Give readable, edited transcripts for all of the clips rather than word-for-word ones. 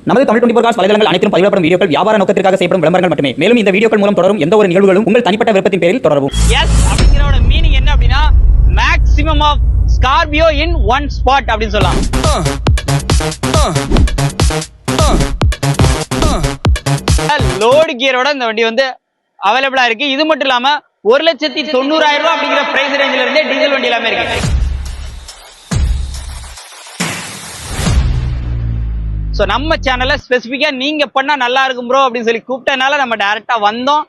நமது தமிழ் 24 காஸ் வலைதளங்கள் அனைத்தும் பதிவிடப்படும் வீடியோக்கள் வியாபார நோக்கத்திற்காக செய்யப்படும் விளம்பரங்கள் மட்டுமே. மேலும் இந்த வீடியோக்கள் மூலம் தொடரும் எந்த ஒரு நிகழ்வுகளும் உங்கள் தனிப்பட்ட விருப்பத்தின் பேரில் தொடரவும். எஸ் அப்படிங்கறோட மீனிங் என்ன அப்படின்னா maximum of Scorpio in one spot அப்படின்னு சொல்லலாம். லோடு கியரோட இந்த வண்டி வந்து அவைலபிளா இருக்கு. இது மட்டும் இல்லாம 1,90,000 ரூபாய் அப்படிங்கிற பிரைஸ் ரேஞ்சில இருந்தே டீசல் வண்டி எல்லாமே இருக்கு. சோ நம்ம சேனல்ல ஸ்பெசிபிக்கா நீங்க பண்ணா நல்லா இருக்கும் ப்ரோ அப்படின்னு சொல்லி கூப்பிட்டனால நம்ம டைரக்டா வந்தோம்.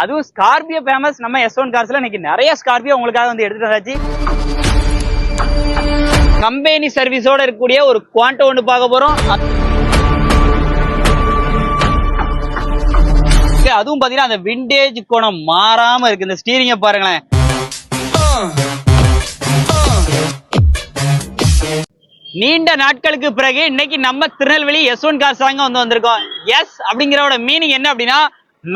அதுவும் ஸ்கார்பியோ ஃபேமஸ் நம்ம S1 கார்ஸ்ல இன்னைக்கு நிறைய ஸ்கார்பியோ உங்களுக்காக வந்து எடுத்துட்டு வந்தாச்சு. கம்பெனி சர்வீஸோட இருக்கக்கூடிய ஒரு குவாண்டோ ஒன்று பார்க்க போறோம். அதுவும் பாத்தீங்கன்னா அந்த விண்டேஜ் கோணம் மாறாம இருக்கு. இந்த ஸ்டீரிங்க பாருங்களேன். நீண்ட நாட்களுக்கு பிறகு இன்னைக்கு நம்ம திருநெல்வேலி S1 கார்ஸ் தாங்க வந்து வந்திருக்கோம். எஸ் அப்படிங்கிறோட மீனிங் என்ன அப்படின்னா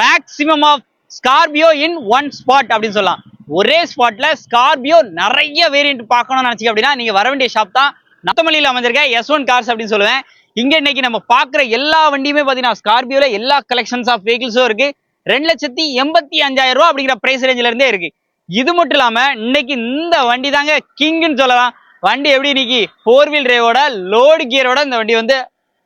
maximum of Scorpio in one spot அப்படின்னு சொல்லலாம். ஒரே ஸ்பாட்ல ஸ்கார்பியோ நிறைய வேரியன்ட் பார்க்கணும்னு நினைச்சீங்க அப்படின்னா நீங்க வர வேண்டிய ஷாப் தான் நத்தமல்லியில் அமைஞ்சிருக்க S1 கார்ஸ் அப்படின்னு சொல்லுவேன். இங்க இன்னைக்கு நம்ம பாக்குற எல்லா வண்டியுமே பாத்தீங்கன்னா ஸ்கார்பியோல எல்லா கலெக்ஷன்ஸ் ஆஃப் வெஹிக்கிள்ஸும் இருக்கு. 2,85,000 ரூபாய் அப்படிங்கிற பிரைஸ் ரேஞ்சில இருந்தே இருக்கு. இது மட்டும் இல்லாம இன்னைக்கு இந்த வண்டி தாங்க கிங்னு சொல்லலாம். வண்டி எப்படி இன்னைக்கு 4 வீல் டிரைவோட லோடு கியரோட இந்த வண்டி வந்து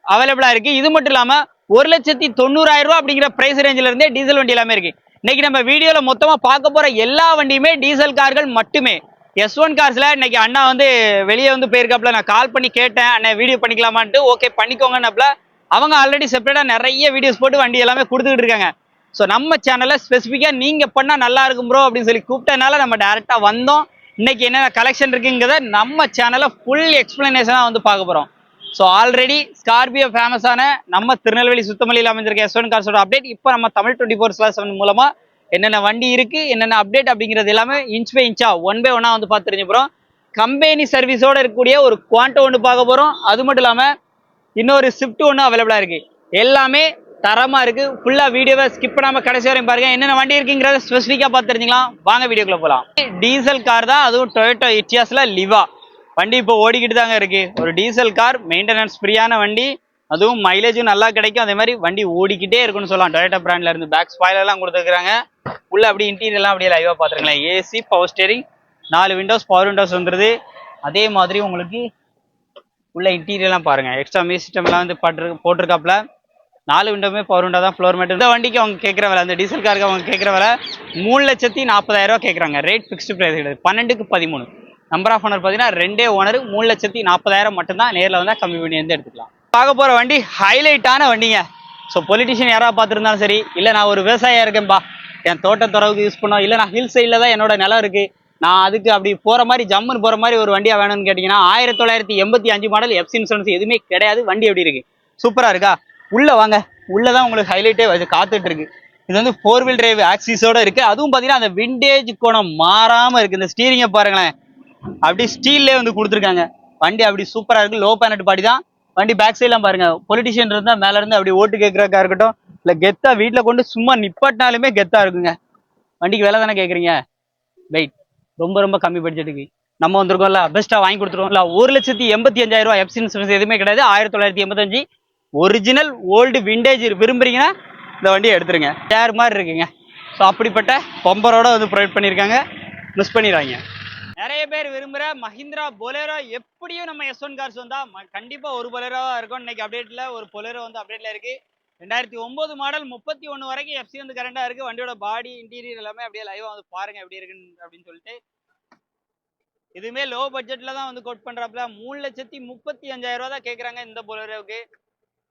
அவைலபிளா இருக்கு. இது மட்டும் இல்லாம 1,90,000 ரூபாய் அப்படிங்கிற பிரைஸ் ரேஞ்சில இருந்தே டீசல் வண்டி எல்லாமே இருக்கு. இன்னைக்கு நம்ம வீடியோல மொத்தமா பார்க்க போற எல்லா வண்டியுமே டீசல் கார்கள் மட்டுமே. S1 கார்ஸ்ல இன்னைக்கு அண்ணா வந்து வெளியே வந்து போயிருக்காப்ல. நான் கால் பண்ணி கேட்டேன், அண்ணா வீடியோ பண்ணிக்கலாமான்ட்டு. ஓகே பண்ணிக்கோங்கன்னாப்ல. அவங்க ஆல்ரெடி செப்பரேட்டா நிறைய வீடியோஸ் போட்டு வண்டி எல்லாமே கொடுத்துக்கிட்டு இருக்காங்க. ஸோ நம்ம சேனல்ல ஸ்பெசிஃபிக்கா நீங்க பண்ணா நல்லா இருக்கும் ப்ரோ அப்படின்னு சொல்லி கூப்பிட்டனால நம்ம டைரக்டா வந்தோம். இன்னைக்கு என்னென்ன கலெக்ஷன் இருக்குங்கிறத நம்ம சேனல்ல ஃபுல் எக்ஸ்பிளனேஷனா வந்து பார்க்க போறோம். ஸோ ஆல்ரெடி ஸ்கார்பியோ ஃபேமஸான நம்ம திருநெல்வேலி சுத்தமல்லியில் அமைஞ்சிருக்க S1 கார்ஸோட அப்டேட் இப்போ நம்ம தமிழ் 24/7 மூலமா என்னென்ன வண்டி இருக்கு என்னென்ன அப்டேட் அப்படிங்கிறது எல்லாமே இன்ச் பை இன்ச்சா 1 by 1 வந்து பார்த்து தெரிஞ்சு போறோம். கம்பெனி சர்வீஸோட இருக்கக்கூடிய ஒரு குவாண்டோ ஒன்று பார்க்க போறோம். அது மட்டும் இல்லாம இன்னொரு ஸ்விஃப்ட் ஒன்று அவைலபிளா இருக்கு. எல்லாமே தரமா இருக்கு. ஃபுல்லா வீடியோவை ஸ்கிப் பண்ணாம கடைசி வரையும் பாருங்க. என்னென்ன வண்டி இருக்குங்கிறத ஸ்பெசிஃபிக்கா பார்த்து தெரிஞ்சுக்கலாம். வாங்க வீடியோக்குள்ள போலாம். டீசல் கார் தான், அதுவும் டொயோட்டா இட்டியாஸ்ல லிவா வண்டி இப்போ ஓடிக்கிட்டு தாங்க இருக்கு. ஒரு டீசல் கார், மெயின்டெனன்ஸ் ஃப்ரீயான வண்டி, அதுவும் மைலேஜும் நல்லா கிடைக்கும். அதே மாதிரி வண்டி ஓடிக்கிட்டே இருக்குன்னு சொல்லலாம். டொயோட்டா பிராண்ட்ல இருந்து பேக் ஸ்பாயிலர் எல்லாம் கொடுத்துருக்காங்க. உள்ள அப்படி இன்டீரியர் எல்லாம் அப்படியே லைவா பாத்துருங்களேன். AC, power steering, 4 windows, power windows வந்துருது. அதே மாதிரி உங்களுக்கு உள்ள இன்டீரியர் எல்லாம் பாருங்க. எக்ஸ்ட்ரா மியூசிக் சிஸ்டம் எல்லாம் வந்து போட்டிருக்காப்ல. 4 விண்டோமே பவர் விண்டோ தான். Floor mat. இந்த வண்டிக்கு அவங்க கேட்குற விலை, அந்த டீசல் காருக்கு அவங்க கேட்குற விலை 3,40,000 ரூபா கேட்குறாங்க. ரேட் ஃபிக்ஸ்டு பிரைஸ் கிடையாது. 12க்கு 13. நம்பர் ஆஃப் ஓனர் பார்த்தீங்கன்னா 2 ஓனர். 3,40,000 மட்டும்தான். நேரில் வந்தால் கம்மி பண்ணி வந்து எடுத்துக்கலாம். பார்க்க போகிற வண்டி ஹைலைட்டான வண்டிங்க. ஸோ பொலிட்டிஷியன் யாராவது பார்த்துருந்தாலும் சரி, இல்லை நான் ஒரு விவசாயியாக இருக்கேன்பா, என் தோட்டத்துறவுக்கு யூஸ் பண்ணோம், இல்லை நான் ஹில் சைடில் தான் என்னோட நிலம் இருக்குது, நான் அதுக்கு அப்படி போகிற மாதிரி ஜம்முன்னு போகிற மாதிரி ஒரு வண்டியாக வேணும்னு கேட்டிங்கன்னா 1985 மாடல் எஃப்சி இன்சூரன்ஸ் எதுவுமே கிடையாது. வண்டி எப்படி இருக்குது? சூப்பராக இருக்கா? உள்ளே வாங்க. உள்ளே தான் உங்களுக்கு ஹைலைட்டே வச்சு காத்துட்டு இருக்கு. இது வந்து 4 வீல் டிரைவ் ஆக்சிஸோட இருக்குது. அதுவும் பார்த்தீங்கன்னா அந்த விண்டேஜ் கோணம் மாறாமல் இருக்குது. இந்த ஸ்டீரிங்கை பாருங்களேன், அப்படி ஸ்டீல்லே வந்து கொடுத்துருக்காங்க. வண்டி அப்படி சூப்பராக இருக்குது. லோ பேனட் பாடி தான் வண்டி. பேக் சைட்லாம் பாருங்க. பொலிட்டிஷியன் இருந்தால் மேலே இருந்து அப்படி ஓட்டு கேட்குறக்கா இருக்கட்டும், இல்லை கெத்தா வீட்டில் கொண்டு சும்மா நிப்பாட்டினாலுமே கெத்தா இருக்குங்க. வண்டிக்கு விலை தானே கேட்குறீங்க? வெயிட் ரொம்ப ரொம்ப கம்மி பட்ஜெட்டுக்கு நம்ம வந்திருக்கோம்ல, பெஸ்ட்டாக வாங்கி கொடுத்துருவோம்ல. 1,85,000 ரூபா எஃப்சி இன்சூரன்ஸ் எதுவுமே கிடையாது. 1985 ஒரிஜினல் ஓல்டு விண்டேஜ் விரும்புறீங்கன்னா இந்த வண்டியை எடுத்துருங்க. டேர் மாதிரி இருக்குங்க. ஸோ அப்படிப்பட்ட பம்பரோட வந்து ப்ரொவைட் பண்ணியிருக்காங்க. மிஸ் பண்ணிடுறாங்க. நிறைய பேர் விரும்புகிற மஹிந்திரா பொலேரோ. எப்படியும் நம்ம S1 கார்ஸ் வந்தா கண்டிப்பாக ஒரு பொலேரோவா இருக்கும். இன்னைக்கு அப்டேட்ல ஒரு பொலேரோ வந்து அப்டேட்ல இருக்கு. 2009 மாடல் 31 வரைக்கும் எஃப்சி வந்து கரண்டா இருக்கு. வண்டியோட பாடி இன்டீரியர் எல்லாமே அப்படியே லைவா வந்து பாருங்க எப்படி இருக்குன்னு அப்படின்னு சொல்லிட்டு. இதுவுமே லோ பட்ஜெட்ல தான் வந்து கோட் பண்றாப்ல. 3,35,000 ரூபா தான் கேட்குறாங்க இந்த பொலேரோவுக்கு.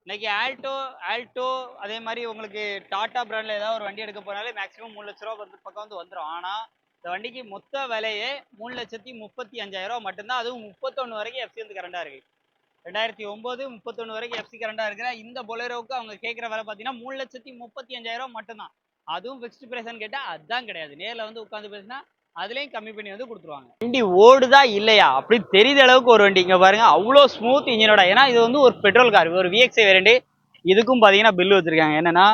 இன்னைக்கு ஆல்டோ அதே மாதிரி உங்களுக்கு டாடா பிராண்ட்ல ஏதாவது ஒரு வண்டி எடுக்க போனாலே மேக்ஸிமம் 3 லட்ச ரூபா பக்கம் வந்து வந்துடும். ஆனா இந்த வண்டிக்கு மொத்த விலையே 3,35,000 ரூபா மட்டும்தான். அதுவும் 31 வரைக்கும் எஃப்சி வந்து கரண்டா இருக்கு. 2009 31 வரைக்கும் எஃப்சி கரண்டா இருக்கிற இந்த பொலேரோவுக்கு அவங்க கேட்குற விலை பார்த்தீங்கன்னா 3,35,000 ரூபா மட்டும்தான். அதுவும் ஃபிக்ஸ்டு பிரைஸ்ன்னு கேட்டால் அதுதான் கிடையாது. நேரில் வந்து உட்காந்து பேசினா அதுலேயும் கம்மி பண்ணி வந்து கொடுத்துருவாங்க. வண்டி ஓடுதா இல்லையா அப்படி தெரியுத அளவுக்கு ஒரு வண்டி. இங்கே பாருங்க, அவ்வளோ ஸ்மூத் இன்ஜினோட. ஏன்னா இது வந்து ஒரு பெட்ரோல் கார், ஒரு VXI வேரியண்ட். இதுக்கும் பார்த்தீங்கன்னா பில்லு வச்சிருக்காங்க. என்னன்னா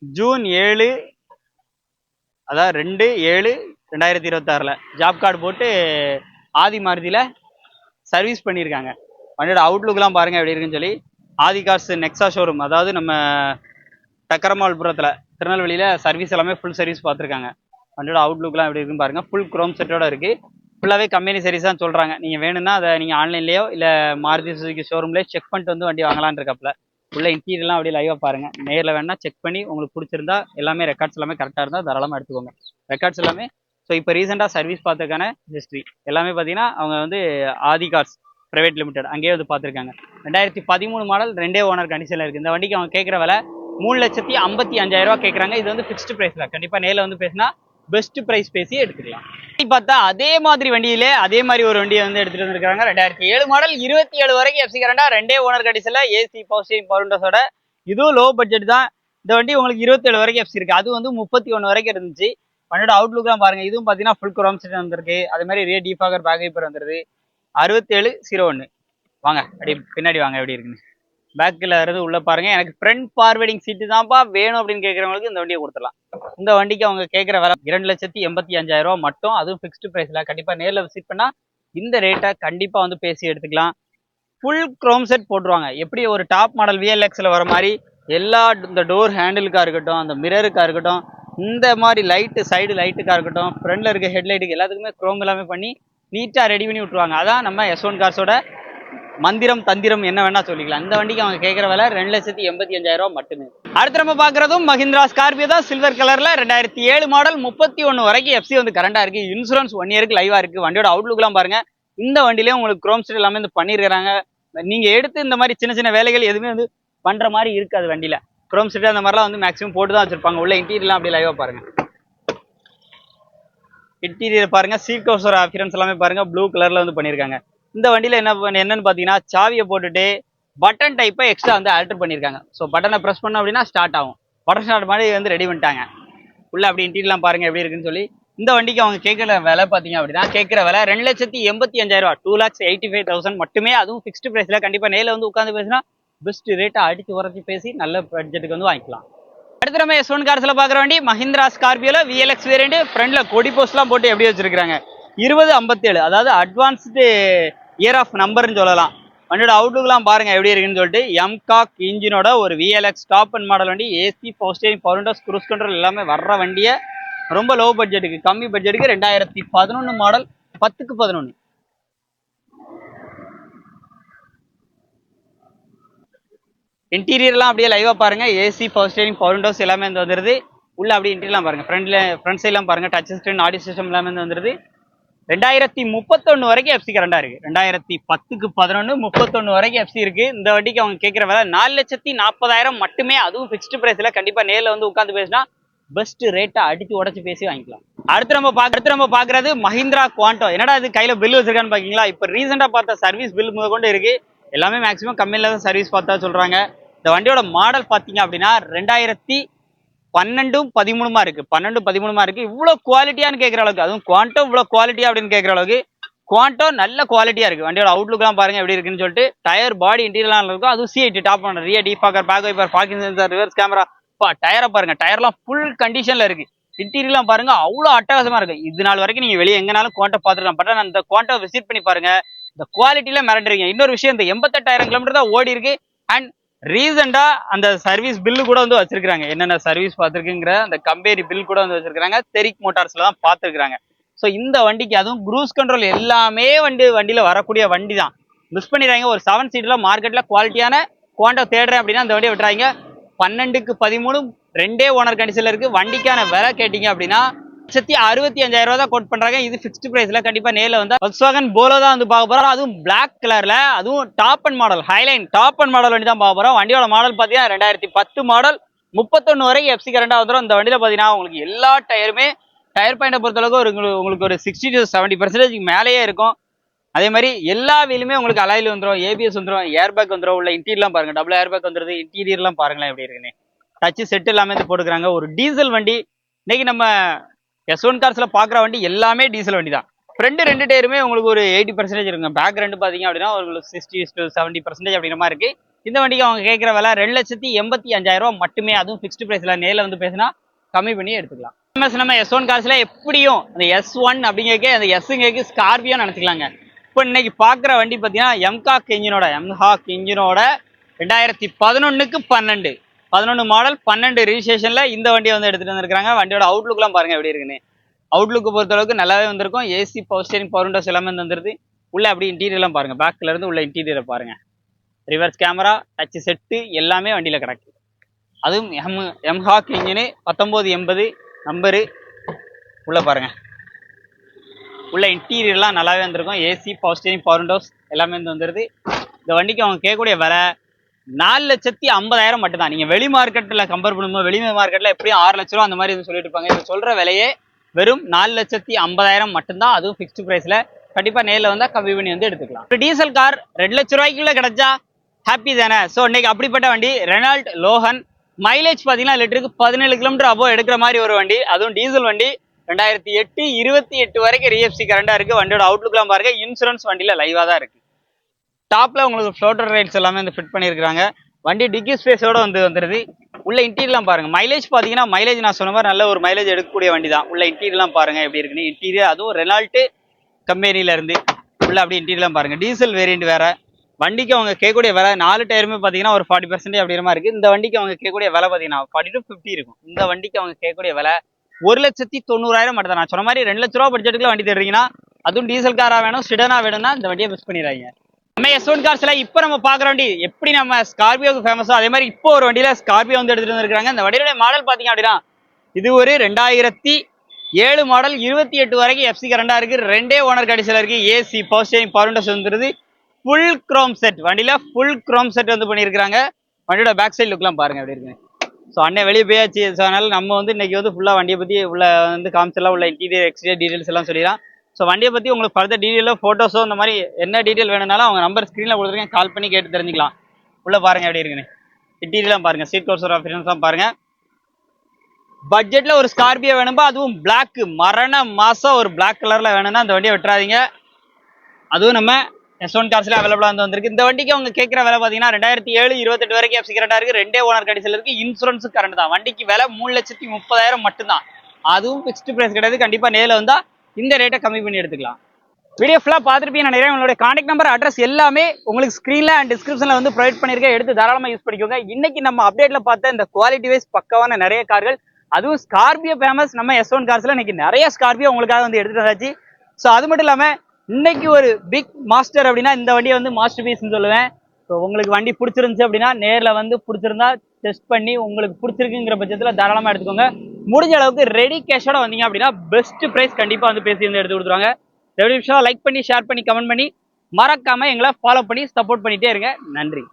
ஜூன் 7 அதாவது 2/7/2026 ஜாப் கார்டு போட்டு ஆதி மாருதியில் சர்வீஸ் பண்ணியிருக்காங்க. வண்டியோட அவுட்லுக்லாம் பாருங்க எப்படி இருக்குன்னு சொல்லி. ஆதி கார்ஸ் நெக்ஸா ஷோரூம், அதாவது நம்ம டக்கரமால்புரத்தில் திருநெல்வேலியில் சர்வீஸ் எல்லாமே ஃபுல் சர்வீஸ் பார்த்துருக்காங்க. வண்டியோட அவுட்லுக்லாம் எப்படி இருக்குன்னு பாருங்கள். ஃபுல் க்ரோம் செட்டோட இருக்குது. ஃபுல்லாகவே கம்பெனி சர்வீஸ் தான் சொல்கிறாங்க. நீங்கள் வேணும்னா அதை நீங்கள் ஆன்லைன்லேயோ இல்லை மாருதி சுசுகி ஷோரூம்லேயே செக் பண்ணிட்டு வந்து வண்டி வாங்கலான்னு இருக்காப்புல. உள்ள இன்டீரியர்லாம் அப்படியே லைவாக பாருங்கள். நேரில் வேணால் செக் பண்ணி உங்களுக்கு பிடிச்சிருந்தா எல்லாமே ரெக்கார்ட்ஸ் எல்லாமே கரெக்டாக இருந்தால் தாராளமாக எடுத்துக்கோங்க. ரெக்கார்ட்ஸ் எல்லாமே ஸோ இப்போ ரீசெண்டாக சர்வீஸ் பார்த்துருக்கான ஹிஸ்ட்ரி எல்லாமே பார்த்தீங்கன்னா அவங்க வந்து ஆதி கார்ஸ் பிரைவேட் லிமிடெட் அங்கேயே வந்து பார்த்துருக்காங்க. 2013 மாடல் 2 ஓனர் கண்டிஷனில் இருக்குது. இந்த வண்டிக்கு அவங்க கேட்குற விலை 3,55,000 கேட்குறாங்க. இது வந்து ஃபிக்ஸ்டு ப்ரைஸில். கண்டிப்பாக நேரில் வந்து பேசினா பெஸ்ட் ப்ரைஸ் பேசி எடுத்துக்கலாம். பார்த்தா அதே மாதிரி வண்டியிலே அதே மாதிரி ஒரு வண்டியை வந்து எடுத்துகிட்டு வந்துருக்காங்க. 2007 மாடல் 27 வரைக்கும் எஃப்சி கரண்டா 2 ஓனர் கண்டிஷனில் ஏசி பவர் ஸ்டீரிங் பவர் விண்டோஸோட. இதுவும் லோ பட்ஜெட் தான். இந்த வண்டி உங்களுக்கு 27 வரைக்கும் எஃப்சி இருக்குது. அது வந்து 31 வரைக்கும் இருந்துச்சு. வண்டியோட அவுட்லுக் தான் பாருங்கள். இதுவும் பார்த்தீங்கன்னா ஃபுல் குரோம் செட் வந்திருக்கு. அதே மாதிரி ரே டீஃபாகர் பேக் வைப்பர் வந்துருது. 6701 வாங்க அப்படி பின்னாடி வாங்க எப்படி இருக்குன்னு. பேக்கில் இருந்து உள்ளே பாருங்கள். எனக்கு ஃப்ரண்ட் ஃபார்வேர்டிங் சீட்டு தான்ப்பா வேணும் அப்படின்னு கேட்குறவங்களுக்கு இந்த வண்டியை கொடுத்துடலாம். இந்த வண்டிக்கு அவங்க கேட்குற விலை 2,85,000 மட்டும். அதுவும் ஃபிக்ஸ்டு ப்ரைஸில். கண்டிப்பாக நேரில் விசிட் பண்ணால் இந்த ரேட்டை கண்டிப்பாக வந்து பேசி எடுத்துக்கலாம். ஃபுல் க்ரோம் செட் போட்டுருவாங்க. எப்படி ஒரு டாப் மாடல் விஎல்எக்ஸில் வர மாதிரி எல்லா இந்த டோர் ஹேண்டிலுக்காக இருக்கட்டும், அந்த மிரருக்காக இருக்கட்டும், இந்த மாதிரி லைட்டு சைடு லைட்டுக்காக இருக்கட்டும், ஃப்ரண்டில் இருக்க ஹெட்லைட்டுக்கு எல்லாத்துக்குமே க்ரோம் எல்லாமே பண்ணி நீட்டாக ரெடி பண்ணி விட்ருவாங்க. அதான் நம்ம S1 கார்ஸோட மந்திரம் தந்திரம் என்ன வேணா சொல்லிக்கலாம். இந்த வண்டிக்கு அவங்க கேட்குற விலை 2,85,000 மட்டுமே. அடுத்து நம்ம பார்க்குறதும் மஹிந்திரா ஸ்கார்பியோ தான். சில்வர் கலரில் 2007 மாடல் 31 வரைக்கும் எஃப்சி வந்து கரண்டாக இருக்குது. இன்சூரன்ஸ் 1 இயருக்கு லைவாக இருக்குது. வண்டியோட அவுட்லுக்லாம் பாருங்கள். இந்த வண்டியிலே உங்களுக்கு க்ரோம் ஸ்டீல் எல்லாமே வந்து பண்ணியிருக்கிறாங்க. நீங்கள் எடுத்து இந்த மாதிரி சின்ன சின்ன வேலைகள் எதுவுமே வந்து பண்ணுற மாதிரி இருக்காது. வண்டியில் க்ரோம் ஸ்டீல் அந்த மாதிரிலாம் வந்து மேக்ஸிமம் போட்டு தான் வச்சுருப்பாங்க. உள்ள இன்டீரியர்லாம் அப்படியே லைவாக பாருங்கள். இன்டீரியர் பாருங்கள். சீட் கவர்ஸோட அப்பியரன்ஸ் எல்லாமே பாருங்கள். ப்ளூ கலரில் வந்து பண்ணியிருக்காங்க. இந்த வண்டியில் என்னன்னு பார்த்தீங்கன்னா சாவியை போட்டுட்டு பட்டன் டைப்பை எக்ஸ்ட்ரா வந்து ஆல்டர் பண்ணியிருக்காங்க. ஸோ பட்டனை ப்ரெஸ் பண்ணோம் அப்படின்னா ஸ்டார்ட் ஆகும். பட்டன் ஸ்டார்ட் மாதிரி வந்து ரெடி பண்ணிட்டாங்க. உள்ள அப்படி இன்டீரியர்லாம் பாருங்கள் எப்படி இருக்குன்னு சொல்லி. இந்த வண்டிக்கு அவங்க கேட்குற விலை பார்த்தீங்க அப்படின்னா கேட்குற விலை 2,85,000 2,85,000 மட்டுமே. அதுவும் ஃபிக்ஸ்டு ப்ரைஸில். கண்டிப்பாக நேரில் வந்து உட்காந்து பேசினா பெஸ்ட் ரேட்டை அடித்து உரைச்சி பேசி நல்ல பட்ஜெட்டுக்கு வந்து வாங்கிக்கலாம். அடுத்து நம்ம S1 கார்ஸில் பார்க்குற வண்டி மஹிந்திரா ஸ்கார்பியோவில் VLX வேரியண்ட். ஃப்ரண்டில் கொடி போஸ்ட்லாம் போட்டு எப்படி வச்சிருக்காங்க 2057, அதாவது அட்வான்ஸ்டு இயர் ஆஃப் நம்பர்னு சொல்லலாம். வண்டியோட அவுட்லுக்லாம் பாருங்கள் எப்படி இருக்குன்னு சொல்லிட்டு. எம்காக் இன்ஜினோட ஒரு VLX டாப் அண்ட் மாடல் வண்டி. AC power steering power Windows cruise control எல்லாமே வர்ற வண்டியை ரொம்ப லோ பட்ஜெட்டுக்கு கம்மி பட்ஜெட்டுக்கு 2011 மாடல் 10/11. இன்டீரியர்லாம் அப்படியே லைவாக பாருங்கள். AC power steering power Windows எல்லாமே வந்து வந்துடுது. உள்ள அப்படியே இன்டீரியர்லாம் பாருங்கள். ஃப்ரண்ட் சைட்லாம் பாருங்கள். டச் ஸ்க்ரீன் ஆடியோ சிஸ்டம் எல்லாமே வந்து வந்துடுது. 2031 வரைக்கும் எஃப்சி கரண்டா இருக்கு. 2010-11 31 வரைக்கும் எஃப்சி இருக்கு. இந்த வண்டிக்கு அவங்க கேட்குற விலை 4,40,000 மட்டுமே. அதுவும் ஃபிக்ஸ்டு ப்ரைஸில். கண்டிப்பாக நேரில் வந்து உட்காந்து பேசினா பெஸ்ட் ரேட்டை அடித்து உடச்சி பேசி வாங்கிக்கலாம். அடுத்து நம்ம பார்க்குறது மஹிந்திரா குவாண்டோ. என்னடா இது கையில் பில் வச்சிருக்கான்னு பார்க்கிங்களா? இப்போ ரீசெண்டாக பார்த்த சர்வீஸ் பில் முதற்கொண்டு இருக்கு. எல்லாமே மேக்ஸிமம் கம்பெனியில் தான் சர்வீஸ் பார்த்தா சொல்கிறாங்க. இந்த வண்டியோட மாடல் பார்த்தீங்க அப்படின்னா 2012-13 இருக்கு. 12-13 இருக்கு. இவ்வளோ குவாலிட்டியான்னு கேட்குற அளவுக்கு, அதுவும் குவாண்டோ இவ்வளோ குவாலிட்டியா அப்படின்னு கேட்குற அளவுக்கு குவாண்டோ நல்ல குவாலிட்டியா இருக்கு. வண்டியோட அவுட்லுக்லாம் பாருங்க எப்படி இருக்குன்னு சொல்லிட்டு. டயர் பாடி இன்டீரியர்லாம் இருக்கும். அதுவும் C8 டாப் பண்ண rear defogger back wiper parking sensor reverse camera. டயரை பாருங்க. டயர்லாம் ஃபுல் கண்டிஷன்ல இருக்கு. இன்டீரியர்லாம் பாருங்க அவ்வளோ அட்டகாசமா இருக்கு. இது நாள் வரைக்கும் நீங்க வெளியே எங்கனாலும் குவாண்டோ பார்த்துருக்கலாம். பட் அந்த குவாண்டோ விசிட் பண்ணி பாருங்க. இந்த குவாலிட்டியில மிரட்டுறீங்க. இன்னொரு விஷயம், இந்த 88,000 கிலோமீட்டர் தான் ஓடி இருக்கு. அண்ட் ரீசெண்டா அந்த சர்வீஸ் பில்லு கூட வந்து வச்சிருக்காங்க. என்னென்ன சர்வீஸ் பார்த்துருக்குங்கிற அந்த கம்பேரி பில் கூட வந்து வச்சிருக்காங்க. தெரிக் மோட்டார்ஸ்ல தான் பார்த்துருக்காங்க. ஸோ இந்த வண்டிக்கு அதுவும் க்ரூஸ் கண்ட்ரோல் எல்லாமே வண்டியில் வரக்கூடிய வண்டி தான். மிஸ் பண்ணிடுறாங்க. ஒரு 7 சீட்ல மார்க்கெட்ல குவாலிட்டியான குவாண்டோ தேடுறேன் அப்படின்னா அந்த வண்டியை விட்டுறாங்க. 12/13 2 ஓனர் கண்டிஷன்ல இருக்கு. வண்டிக்கான விலை கேட்டீங்க அப்படின்னா 1,65,000 தான் கோட் பண்றாங்க. இது ஃபிக்ஸ்டு பிரைஸ்ல. கண்டிப்பா நேரில் வந்தா Volkswagen போலோ தான் வந்து பார்க்க போறோம். அதுவும் பிளாக் கலர்ல, அதுவும் top end model Highline top end model வண்டி தான் பார்க்க போறோம். வண்டியோட மாடல் பாத்தீங்கன்னா 2010 மாடல் 31 வரைக்கும் எஃப்சி கரண்டா வந்துடும். இந்த வண்டியில பாத்தீங்கன்னா உங்களுக்கு எல்லா டயருமே டயர் பாயிண்டை பொறுத்தளவுக்கு உங்களுக்கு ஒரு 60-70% மேலேயே இருக்கும். அதே மாதிரி எல்லா வீலுமே உங்களுக்கு அலாயில் வந்துடும். ABS வந்துடும். ஏர் பேக் வந்துடும். உள்ள இன்டீரியர்லாம் பாருங்க. டபுள் ஏர் பேக் வந்துருது. இன்டீரியர்லாம் பாருங்களேன் எப்படி இருக்குன்னு. டச் செட் எல்லாமே போட்டுக்கிறாங்க. ஒரு டீசல் வண்டி. இன்னைக்கு நம்ம S1 கார்ஸ்ல பாக்குற வண்டி எல்லாமே டீசல் வண்டி தான். ஃப்ரண்ட் 2 டயருமே உங்களுக்கு ஒரு 80% இருக்குங்க. பேக் 2 பாத்தீங்க அப்படின்னா உங்களுக்கு 60-70% அப்படிங்கிற மாதிரி இருக்கு. இந்த வண்டிக்கு அவங்க கேட்கிற விலை 2,85,000 மட்டுமே. அதுவும் ஃபிக்ஸ்டு பிரைஸ்ல. நேரில் வந்து பேசினா கம்மி பண்ணி எடுத்துக்கலாம். நம்ம S1 கார்ஸ்ல எப்படியும் அந்த S1 அப்படிங்கிறதுக்கு அந்த எஸ்ங்கிறதுக்கு ஸ்கார்பியோ நினைச்சுக்கலாங்க. இப்போ இன்னைக்கு பார்க்குற வண்டி பார்த்தீங்கன்னா எம்ஹாக் இன்ஜினோட 2011க்கு 11 மாடல் 12 ரிஜிஸ்ட்ரேஷனில் இந்த வண்டியை வந்து எடுத்துகிட்டு வந்திருக்காங்க. வண்டியோட அவுட்லுக்லாம் பாருங்கள் எப்படி இருக்குன்னு. அவுட்லுக்கு பொறுத்தளவுக்கு நல்லாவே வந்திருக்கும். AC, power steering, power Windows எல்லாமே வந்துருது. உள்ள அப்படி இன்டீரியர்லாம் பாருங்கள். பேக்கில் இருந்து உள்ள இன்டீரியரை பாருங்கள். ரிவர்ஸ் கேமரா, டச் செட்டு எல்லாமே வண்டியில் கிடக்கு. அதுவும் எம்ஹாக் இன்ஜினு 1980 நம்பரு. உள்ள பாருங்கள். உள்ள இன்டீரியர்லாம் நல்லாவே வந்திருக்கும். AC, power steering, power Windows எல்லாமே வந்து வந்துருது. இந்த வண்டிக்கு அவங்க கேட்கக்கூடிய விலை 4,50,000 மட்டும்தான். நீங்கள் வெளி மார்க்கெட்டில் கம்பேர் பண்ணும்போது வெளி மார்க்கெட்டில் எப்படியும் 6 லட்ச ரூபா அந்த மாதிரி வந்து சொல்லிட்டு இருப்பாங்க. இது சொல்கிற விலையே வெறும் 4,50,000 மட்டும்தான். அதுவும் ஃபிக்ஸ்டு ப்ரைஸில். கண்டிப்பாக நேரில் வந்தால் கம்மி பண்ணி வந்து எடுத்துக்கலாம். ஒரு டீசல் கார் 2 லட்ச ரூபாய்க்குள்ளே கிடைச்சா ஹாப்பி தானே. ஸோ இன்னைக்கு அப்படிப்பட்ட வண்டி ரெனால்ட் லோகன். மைலேஜ் பார்த்தீங்கன்னா லிட்டருக்கு 17 கிலோமீட்டர் அபோவ் எடுக்கிற மாதிரி ஒரு வண்டி. அதுவும் டீசல் வண்டி. 2008 28 வரைக்கும் ரிஎஃப்சி கரண்டாக இருக்குது. வண்டியோட அவுட்லுக்லாம் பாருங்கள். இன்சூரன்ஸ் வண்டியில் லைவாக தான் இருக்குது. டாப்பில் உங்களுக்கு ஃப்ளோட்டர் ரைட்ஸ் எல்லாமே வந்து ஃபிட் பண்ணியிருக்காங்க. வண்டி டிக்கி ஸ்பேஸோட வந்துருது. உள்ள இன்டீரியர்லாம் பாருங்கள். மைலேஜ் பார்த்தீங்கன்னா மைலேஜ் நான் சொன்ன மாதிரி நல்ல ஒரு மைலேஜ் எடுக்கக்கூடிய வண்டி தான். உள்ள இன்டீரியர்லாம் பாருங்கள் எப்படி இருக்குன்னு. இன்டீரியர் அதுவும் ரெனால்ட்டு கம்பெனியிலேருந்து உள்ள அப்படி இன்டீரியர்லாம் பாருங்கள். டீசல் வேரியண்ட் வேறு. வண்டிக்கு அவங்க கேட்கக்கூடிய விலை 4 டயருமே பார்த்தீங்கன்னா ஒரு 40% அப்படிங்கிற மாதிரி இருக்குது. இந்த வண்டிக்கு அவங்க கேட்கக்கூடிய விலை பார்த்தீங்கன்னா 40 to 50 இருக்கும். இந்த வண்டிக்கு அவங்க கேட்கக்கூடிய விலை 1,90,000 மட்டும் தான். நான் சொன்ன மாதிரி 2 லட்ச ரூபா பட்ஜெட்டுக்குள்ள வண்டி தேடுறீங்கன்னா, அதுவும் டீசல் காராக வேணும், சிடனாக வேணும்னா இந்த வண்டியை மிஸ் பண்ணிடுறாங்க. நம்ம எஸ்ஒன் கார்ஸ்ல இப்போ நம்ம பார்க்குற வண்டி எப்படி நம்ம ஸ்கார்பியோக்கு ஃபேமஸோ அதே மாதிரி இப்போ ஒரு வண்டியில் ஸ்கார்பியோ வந்து எடுத்துகிட்டு வந்துருக்காங்க. இந்த வண்டியோட மாடல் பார்த்தீங்க அப்படின்னா இது ஒரு 2007 மாடல். 28 வரைக்கும் எஃப்சி கரண்டாக இருக்குது. 2 ஓனர் கடைசியில் இருக்குது. AC, power steering, power windows வந்துருது. Full chrome set. வண்டியில் ஃபுல் குரோம் செட் வந்து பண்ணியிருக்காங்க. வண்டியோட பேக் சைட் லுக்லாம் பாருங்கள் எப்படி இருக்குங்க. ஸோ அண்ணன் வெளியே போயாச்சு. ஸோ அதனால நம்ம வந்து இன்னைக்கு வந்து ஃபுல்லாக வண்டியை பற்றி உள்ள வந்து காமிச்செல்லாம் உள்ள இன்டீரியர் எக்ஸ்டீரியர் டீட்டெயில்ஸ் எல்லாம் சொல்லிடலாம். ஸோ வண்டியை பற்றி உங்களுக்கு ஃபர்தர் டீட்டெயிலோ ஃபோட்டோஸோ இந்த மாதிரி என்ன டீட்டெயில் வேணும்னாலும் அவங்க நம்பர் ஸ்க்ரீனில் கொடுத்துருக்கேன். கால் பண்ணி கேட்டு தெரிஞ்சுக்கலாம். உள்ளே பாருங்கள் எப்படி இருக்குன்னு. இன்டீரியர்லாம் பாருங்கள். சீட் கவர்ஸ் ஆப்ஷன்ஸ்லாம் பாருங்கள். பட்ஜெட்டில் ஒரு ஸ்கார்பியோ வேணும்பா, அதுவும் பிளாக் மரண மாதம் ஒரு பிளாக் கலரில் வேணும்னா அந்த வண்டியை விட்டுறாதீங்க. அதுவும் நம்ம எஸ்ஒன் கார்ஸ்ல அவைலபிளாக வந்து வந்திருக்கு. இந்த வண்டிக்கு அவங்க கேட்குற விலை பார்த்தீங்கன்னா 2007 28 வரைக்கும் எஃப்சி கரண்டாக இருக்குது. 2 ஓனர் கடைசியில் இருக்குது. இன்சூரன்ஸு கரண்ட் தான். வண்டிக்கு விலை 3,30,000 மட்டும்தான். அதுவும் ஃபிக்ஸ்டு ப்ரைஸ் கிடையாது. கண்டிப்பாக நேரில் வந்தால் இந்த ரேட்டை கம்மி பண்ணி எடுத்துக்கலாம். வீடியோ ஃபுல்லாக பார்த்துருப்பீங்க நினைக்கிறேன். உங்களுடைய கான்டாக்ட் நம்பர், அட்ரஸ் எல்லாமே உங்களுக்கு ஸ்க்ரீனில் அண்ட் டிஸ்கிரிப்ஷனில் வந்து ப்ரொவைட் பண்ணியிருக்கேன். எடுத்து தாராளமாக யூஸ் பண்ணிக்கோங்க. இன்னைக்கு நம்ம அப்டேட்டில் பார்த்த இந்த குவாலிட்டி வைஸ் பக்காவான நிறைய கார்கள், அதுவும் ஸ்கார்பியோ ஃபேமஸ். நம்ம எஸ்ஒன் கார்ஸில் இன்னைக்கு நிறைய ஸ்கார்பியோ உங்களுக்காக வந்து எடுத்துகிட்டு வந்தாச்சு. ஸோ அது மட்டும் இல்லாமல் இன்னைக்கு ஒரு பிக் மாஸ்டர் அப்படின்னா இந்த வண்டியை வந்து மாஸ்டர் பீஸ்ன்னு சொல்லுவேன். ஸோ உங்களுக்கு வண்டி பிடிச்சிருந்துச்சு அப்படின்னா நேரில் வந்து பிடிச்சிருந்தா டெஸ்ட் பண்ணி உங்களுக்கு பிடிச்சிருக்குங்கிற பட்சத்தில் தாராளமாக எடுத்துக்கோங்க. முடிஞ்ச அளவுக்கு ரெடி கேஷோட வந்தீங்க அப்படின்னா பெஸ்ட் ப்ரைஸ் கண்டிப்பாக வந்து பேசி வந்து எடுத்து கொடுத்துருவாங்க. ரெடி விஷயம் லைக் பண்ணி ஷேர் பண்ணி கமெண்ட் பண்ணி மறக்காமல் எங்களை ஃபாலோ பண்ணி சப்போர்ட் பண்ணிகிட்டே இருங்க. நன்றி.